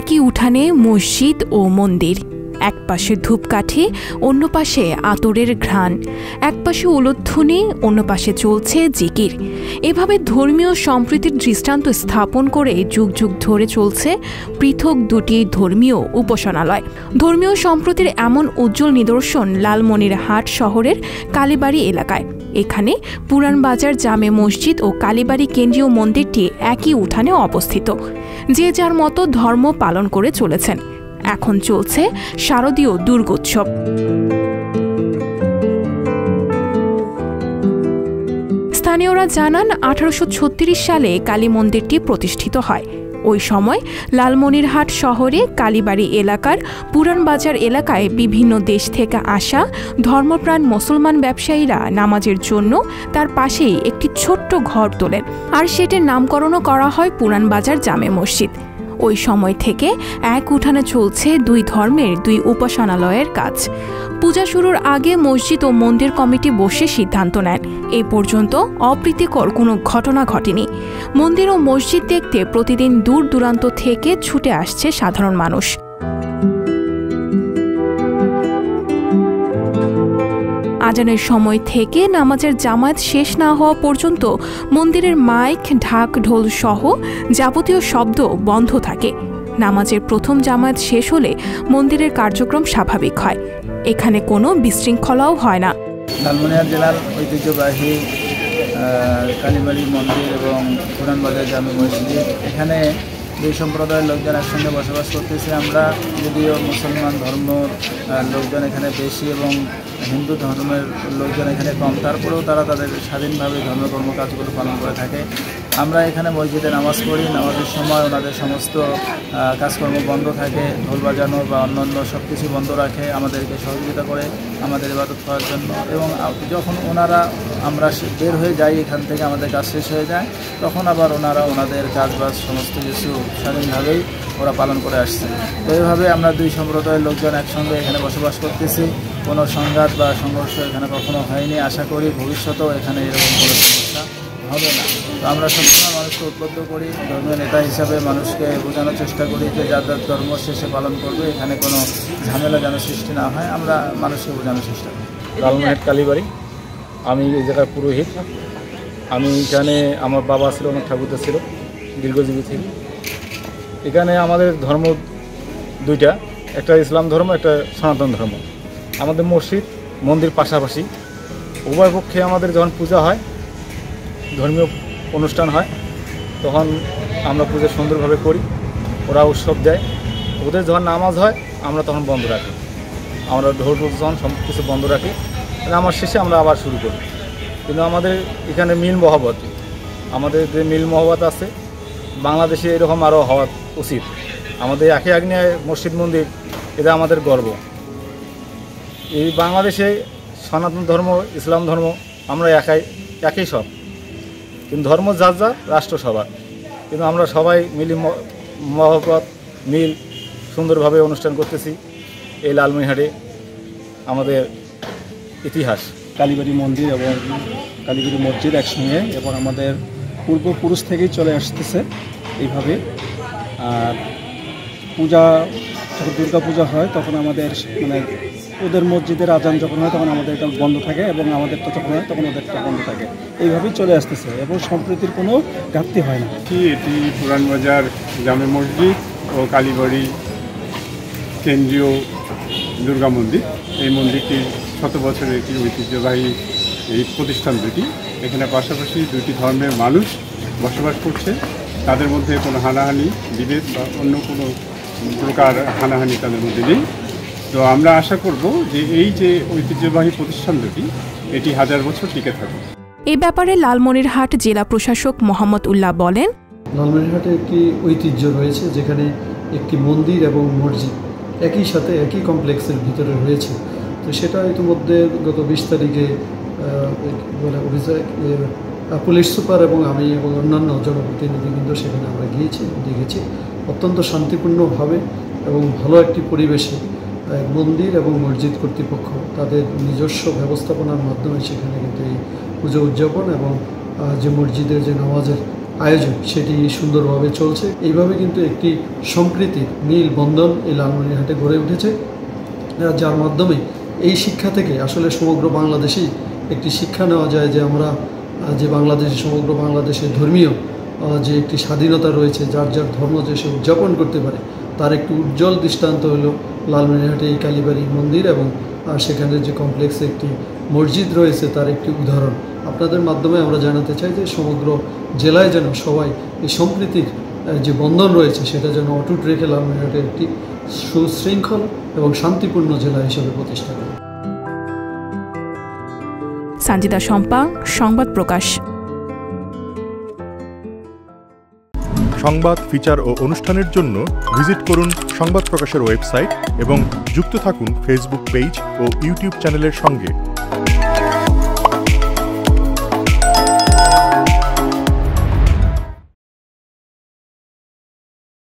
একই উঠানে মসজিদ ও মন্দির, এক পাশে ধূপকাঠি, অন্য পাশে আতরের ঘ্রাণ, এক পাশে উলুধ্বনি, অন্য পাশে চলছে জিকির। এভাবে ধর্মীয় সম্প্রীতির দৃষ্টান্ত স্থাপন করে যুগ যুগ ধরে চলছে পৃথক দুটি ধর্মীয় উপাসনালয়। ধর্মীয় সম্প্রীতির এমন উজ্জ্বল নিদর্শন লালমনিরহাট শহরের কালীবাড়ি এলাকায়। এখানে পুরান বাজার জামে মসজিদ ও কালীবাড়ি কেন্দ্রীয় মন্দিরটি একই উঠানে অবস্থিত। যে যার মতো ধর্ম পালন করে চলেছেন। এখন চলছে শারদীয় দুর্গোৎসব। স্থানীয়রা জানান, 1836 সালে কালী মন্দিরটি প্রতিষ্ঠিত হয়। ওই সময় লালমনিরহাট শহরে কালীবাড়ি এলাকার পুরান বাজার এলাকায় বিভিন্ন দেশ থেকে আসা ধর্মপ্রাণ মুসলমান ব্যবসায়ীরা নামাজের জন্য তার পাশেই একটি ছোট্ট ঘর তোলেন, আর সেটার নামকরণও করা হয় পুরান বাজার জামে মসজিদ। ওই সময় থেকে এক উঠানে চলছে দুই ধর্মের দুই উপাসনালয়ের কাজ। পূজা শুরুর আগে মসজিদ ও মন্দির কমিটি বসে সিদ্ধান্ত নেন। এই পর্যন্ত অপ্রীতিকর কোনো ঘটনা ঘটেনি। মন্দির ও মসজিদ দেখতে প্রতিদিন দূর দূরান্ত থেকে ছুটে আসছে সাধারণ মানুষ। আজানের সময় থেকে নামাজের জামায়াত শেষ না হওয়া পর্যন্ত মন্দিরের মাইক, ঢাক, ঢোল সহ যাবতীয় শব্দ বন্ধ থাকে। নামাজের প্রথম জামায়াত শেষ হলে মন্দিরের কার্যক্রম স্বাভাবিক হয়। এখানে কোনো বিশৃঙ্খলাও হয় না। লালমনিরহাট জেলার ঐতিহ্যবাহী কালীবাড়ি মন্দির এবং পুরান বাজার জামে মসজিদ, এখানে দুই সম্প্রদায়ের লোকজন একসঙ্গে বসবাস করতেছে। আমরা যদিও মুসলমান ধর্ম লোকজন এখানে বেশি এবং হিন্দু ধর্মের লোকজন এখানে কম, তারপরেও তারা তাদের স্বাধীনভাবে ধর্মকর্ম কাজগুলো পালন করে থাকে। আমরা এখানে মসজিদে নামাজ পড়ি। নামাজের সময় ওনাদের সমস্ত কাজকর্ম বন্ধ থাকে, ঢোল বাজানো বা অন্যান্য সব কিছু বন্ধ রাখে, আমাদেরকে সহযোগিতা করে আমাদের ইবাদত করার জন্য। এবং যখন আমরা বের হয়ে যাই এখান থেকে, আমাদের কাজ শেষ হয়ে যায়, তখন আবার ওনাদের কাজবাজ সমস্ত কিছু স্বাধীনভাবেই ওরা পালন করে আসছে। তো এইভাবে আমরা দুই সম্প্রদায়ের লোকজন একসঙ্গে এখানে বসবাস করতেছি। কোনো সংঘাত বা সংঘর্ষ এখানে কখনো হয়নি। আশা করি ভবিষ্যতেও এখানে এরকম কোনো সমস্যা হবে না। তো আমরা সবসময় মানুষকে উদ্বুদ্ধ করি, ধর্মীয় নেতা হিসাবে মানুষকে বোঝানোর চেষ্টা করি যে যার যার ধর্ম শেষে পালন করবে, এখানে কোনো ঝামেলা যেন সৃষ্টি না হয়, আমরা মানুষকে বোঝানোর চেষ্টা করি। লালমনিরহাট কালীবাড়ি, আমি এই জায়গার পুরোহিত। আমি এখানে, আমার বাবা ছিল, অনেক ঠাকুরদা ছিল, দীর্ঘজীবী ছিল। এখানে আমাদের ধর্ম দুইটা, একটা ইসলাম ধর্ম, একটা সনাতন ধর্ম। আমাদের মসজিদ মন্দির পাশাপাশি, উভয় পক্ষে আমাদের যখন পূজা হয়, ধর্মীয় অনুষ্ঠান হয়, তখন আমরা পূজা সুন্দরভাবে করি। ওরা উৎসব দেয়। ওদের যখন নামাজ হয় আমরা তখন বন্ধ রাখি। আমরা ঢোল যখন সব কিছু বন্ধ রাখি, নামাজ শেষে আমরা আবার শুরু করি। কিন্তু আমাদের এখানে মিল মহব্বত, আমাদের যে মিল মহব্বত আছে, বাংলাদেশে এরকম আরও হওয়া উচিত। আমাদের একই আগ্নেয় মসজিদ মন্দির, এটা আমাদের গর্ব। এই বাংলাদেশে সনাতন ধর্ম, ইসলাম ধর্ম, আমরা একই সব, কিন্তু ধর্ম যার যা, রাষ্ট্র সবার। কিন্তু আমরা সবাই মিলি মহব্বত মিল সুন্দরভাবে অনুষ্ঠান করতেছি। এই লালমনিরহাটে আমাদের ইতিহাস। কালীবাড়ি মন্দির এবং কালীবাড়ি মসজিদ একসঙ্গে, এবং আমাদের পূর্বপুরুষ থেকেই চলে আসতেছে এইভাবে। আর পূজা, যখন দুর্গা পূজা হয় তখন আমাদের ওদের মসজিদের আজান যখন হয় তখন আমাদের এটা বন্ধ থাকে, এবং আমাদেরটা যখন হয় তখন ওদেরটা বন্ধ থাকে। এইভাবেই চলে আসতেছে এবং সম্প্রীতির কোনো ঘাটতি হয় না। এটি পুরান বাজার জামে মসজিদ ও কালীবাড়ি কেন্দ্রীয় দুর্গা মন্দির। এই মন্দিরটি শত বছরের একটি ঐতিহ্যবাহী এই প্রতিষ্ঠান দুটি। এখানে পাশাপাশি দুটি ধর্মের মানুষ বসবাস করছে। তাদের মধ্যে কোনো হানাহানি, বিভেদ বা অন্য কোনো প্রকার হানাহানি তাদের মধ্যে নেই। তো আমরা আশা করব যে এই যে ঐতিহ্যবাহী প্রতিষ্ঠান দুটি, এটি হাজার বছর টিকে থাকবে। এ ব্যাপারে লালমনিরহাট জেলা প্রশাসক মোহাম্মদ উল্লাহ বলেন, লালমনিরহাটে একটি ঐতিহ্য রয়েছে, যেখানে একটি মন্দির এবং মসজিদ একই সাথে একই কমপ্লেক্সের ভিতরে রয়েছে। তো সেটা ইতিমধ্যে গত 20 তারিখে পুলিশ সুপার এবং আমি এবং অন্যান্য জনপ্রতিনিধিবৃন্দ সেখানে আমরা দেখেছি। অত্যন্ত শান্তিপূর্ণভাবে এবং ভালো একটি পরিবেশে মন্দির এবং মসজিদ কর্তৃপক্ষ তাদের নিজস্ব ব্যবস্থাপনার মাধ্যমে সেখানে কিন্তু এই পুজো উদযাপন এবং যে মসজিদের যে নামাজের আয়োজন সেটি সুন্দরভাবে চলছে। এইভাবে কিন্তু একটি সম্প্রীতির মিল বন্ধন এই লালমনিরহাটে গড়ে উঠেছে, যার মাধ্যমে এই শিক্ষা থেকে আসলে সমগ্র বাংলাদেশেই একটি শিক্ষা নেওয়া যায় যে আমরা যে বাংলাদেশে সমগ্র বাংলাদেশে ধর্মীয় যে একটি স্বাধীনতা রয়েছে, যার যার ধর্ম যে সে উদযাপন করতে পারে, তার একটি উজ্জ্বল দৃষ্টান্ত হলো লালমনিরহাটে এই কালীবাড়ি মন্দির এবং সেখানে যে কমপ্লেক্সে একটি মসজিদ রয়েছে তার একটি উদাহরণ। আপনাদের মাধ্যমে আমরা জানাতে চাই যে সমগ্র জেলায় যেন সবাই এই সম্প্রীতির যে বন্ধন রয়েছে সেটা যেন অটুট রেখে লালমনিরহাটে একটি সুশৃঙ্খল এবং শান্তিপূর্ণ জেলা হিসেবে প্রতিষ্ঠা করে। সঞ্জিতা শম্পা, সংবাদ প্রকাশ। সংবাদ, ফিচার ও অনুষ্ঠানের জন্য ভিজিট করুন সংবাদ প্রকাশের ওয়েবসাইট এবং যুক্ত থাকুন ফেসবুক পেজ ও ইউটিউব চ্যানেলের সঙ্গে।